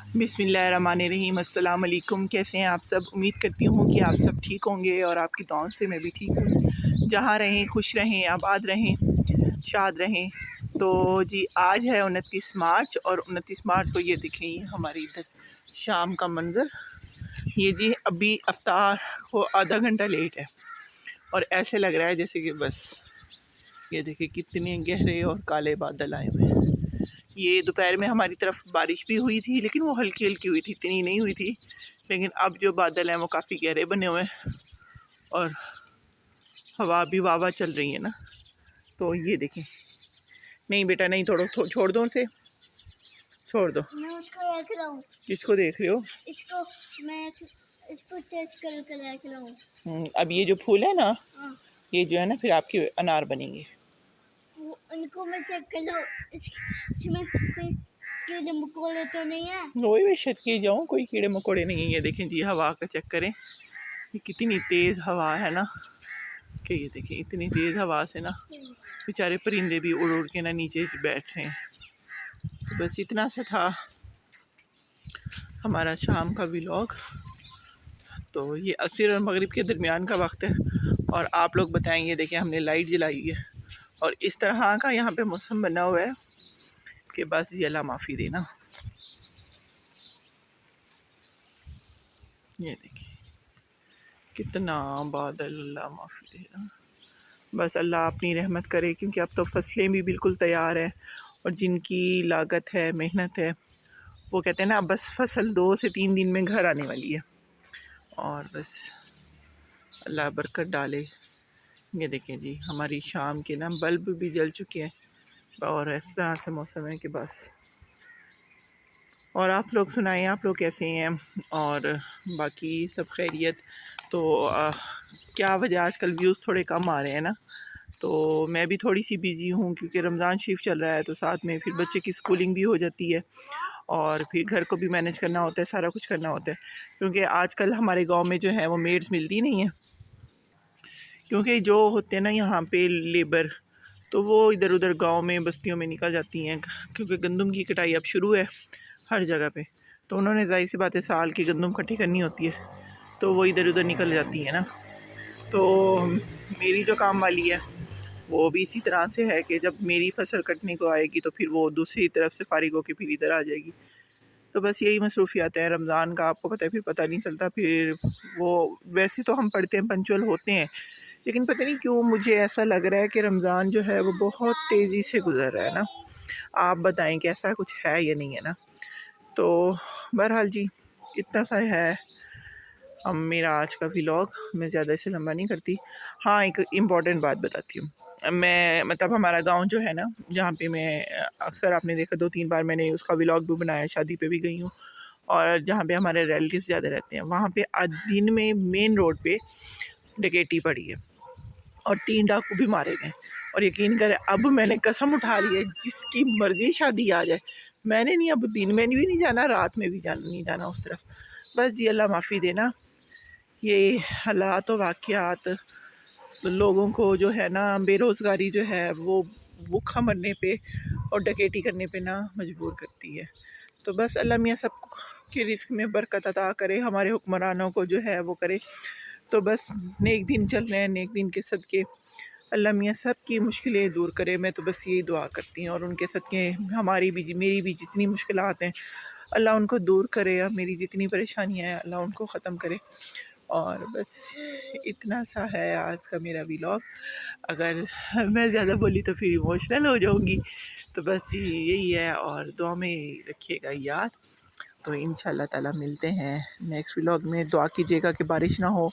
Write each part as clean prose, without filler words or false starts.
बिस्मिल्लाहिर्रहमानिर्रहीम। अस्सलाम वालेकुम। कैसे हैं आप सब? उम्मीद करती हूँ कि आप सब ठीक होंगे और आपकी दुआओं से मैं भी ठीक हूँ। जहाँ रहें खुश रहें, आबाद रहें, शाद रहें। तो जी आज है 29 मार्च और 29 मार्च को ये देखें, ये हमारे इधर शाम का मंज़र। ये जी अभी अफ्तार को आधा घंटा लेट है और ऐसे लग रहा है जैसे कि बस ये देखिए कितने गहरे और काले बादल आए हुए हैं। ये दोपहर में हमारी तरफ बारिश भी हुई थी, लेकिन वो हल्की हल्की हुई थी, इतनी नहीं हुई थी। लेकिन अब जो बादल हैं वो काफ़ी गहरे बने हुए हैं और हवा भी वाह चल रही है ना। तो ये देखें, नहीं बेटा नहीं, छोड़ दो उसे, छोड़ दो। मैं उसको देख रहा हूँ। किसको देख रहे हो? इसको। मैं इसको टेस्ट करके देख रहा हूँ। अब ये जो फूल है ना, हाँ। ये जो है ना फिर आपके अनार बनेंगे। इनको मैं चेक कर लूँ, इसमें कोई कीड़े मकोड़े तो नहीं है? वही मैं शक की जाऊँ, कोई कीड़े मकोड़े नहीं है। ये देखें जी, हवा का चेक करें, ये कितनी तेज़ हवा है ना, कि ये देखें इतनी तेज़ हवा से ना बेचारे परिंदे भी उड़ उड़ के ना नीचे बैठ रहे हैं। तो बस इतना सा था हमारा शाम का व्लॉग। तो ये असर और मगरिब के दरमियान का वक्त है और आप लोग बताएं। ये देखें हमने लाइट जलाई है और इस तरह का यहाँ पे मौसम बना हुआ है कि बस ये अल्लाह माफ़ी देना। ये देखिए कितना बादल, अल्लाह माफ़ी देना। बस अल्लाह अपनी रहमत करे, क्योंकि अब तो फसलें भी बिल्कुल तैयार हैं और जिनकी लागत है, मेहनत है, वो कहते हैं ना बस फसल 2 से 3 दिन में घर आने वाली है और बस अल्लाह बरकत डाले। ये देखें जी हमारी शाम के ना बल्ब भी जल चुके हैं और इस तरह से मौसम है कि बस। और आप लोग सुनाएं, आप लोग कैसे हैं और बाकी सब खैरियत? तो क्या वजह आजकल व्यूज़ थोड़े कम आ रहे हैं ना, तो मैं भी थोड़ी सी बिज़ी हूँ क्योंकि रमज़ान शरीफ चल रहा है, तो साथ में फिर बच्चे की स्कूलिंग भी हो जाती है और फिर घर को भी मैनेज करना होता है, सारा कुछ करना होता है। क्योंकि आजकल हमारे गांव में जो है वो मेड्स मिलती नहीं है, क्योंकि जो होते हैं ना यहाँ पे लेबर, तो वो इधर उधर गांव में बस्तियों में निकल जाती हैं, क्योंकि गंदम की कटाई अब शुरू है हर जगह पे। तो उन्होंने ज़ाहिर सी बात है साल की गंदम इकट्ठी करनी होती है, तो वो इधर उधर निकल जाती है ना। तो मेरी जो काम वाली है वो भी इसी तरह से है कि जब मेरी फसल कटने को आएगी तो फिर वो दूसरी तरफ से फारिग होकर फिर इधर आ जाएगी। तो बस यही मसरूफियात हैं रमज़ान का, आपको पता है, फिर पता नहीं चलता। फिर वो वैसे तो हम पढ़ते हैं, पंचुअल होते हैं, लेकिन पता नहीं क्यों मुझे ऐसा लग रहा है कि रमज़ान जो है वो बहुत तेज़ी से गुजर रहा है ना। आप बताएं कि ऐसा कुछ है या नहीं है ना। तो बहरहाल जी इतना सा है अब मेरा आज का व्लॉग, मैं ज़्यादा इसे लंबा नहीं करती। हाँ, एक इम्पॉर्टेंट बात बताती हूँ। मैं मतलब हमारा गांव जो है ना, जहाँ पे मैं अक्सर आपने देखा 2-3 बार मैंने उसका व्लॉग भी बनाया, शादी पे भी गई हूँ और जहाँ पे हमारे रिलेटिव्स ज़्यादा रहते हैं, वहाँ पे आज दिन में मेन रोड पे डकैती पड़ी है और 3 डाकू भी मारे गए। और यकीन करें अब मैंने कसम उठा ली है, जिसकी मर्ज़ी शादी आ जाए, मैंने नहीं अब दिन में भी नहीं जाना, रात में भी नहीं जाना उस तरफ। बस जी अल्लाह माफ़ी देना। ये हालात और वाक़यात लोगों को जो है ना, बेरोज़गारी जो है वो भूखा मरने पे और डकैती करने पे ना मजबूर करती है। तो बस अल्लाह मियाँ सब के रिज़्क़ में बरकत अता करे, हमारे हुक्मरानों को जो है वो करे। तो बस नेक दिन चल रहे हैं, नेक दिन के सदक़े अल्लाह मियाँ सब की मुश्किलें दूर करे। मैं तो बस यही दुआ करती हूँ और उनके सदक़े हमारी भी, मेरी भी जितनी मुश्किलात हैं अल्लाह उनको दूर करे, और मेरी जितनी परेशानियाँ हैं अल्लाह उनको ख़त्म करे। और बस इतना सा है आज का मेरा व्लॉग। अगर मैं ज़्यादा बोली तो फिर इमोशनल हो जाऊँगी, तो बस यही है और दुआ में रखिएगा याद। तो इंशाल्लाह ताला मिलते हैं नेक्स्ट व्लॉग में। दुआ कीजिएगा कि बारिश ना हो,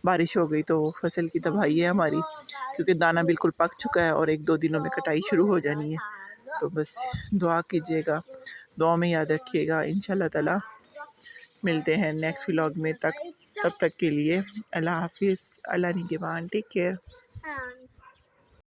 बारिश हो गई तो फसल की तबाही है हमारी, क्योंकि दाना बिल्कुल पक चुका है और 1-2 दिनों में कटाई शुरू हो जानी है। तो बस दुआ कीजिएगा, दुआ में याद रखिएगा। इंशाल्लाह ताला मिलते हैं नेक्स्ट व्लॉग में। तब तक के लिए अल्लाह हाफिज़, अल्लाह निगहबान, टेक केयर।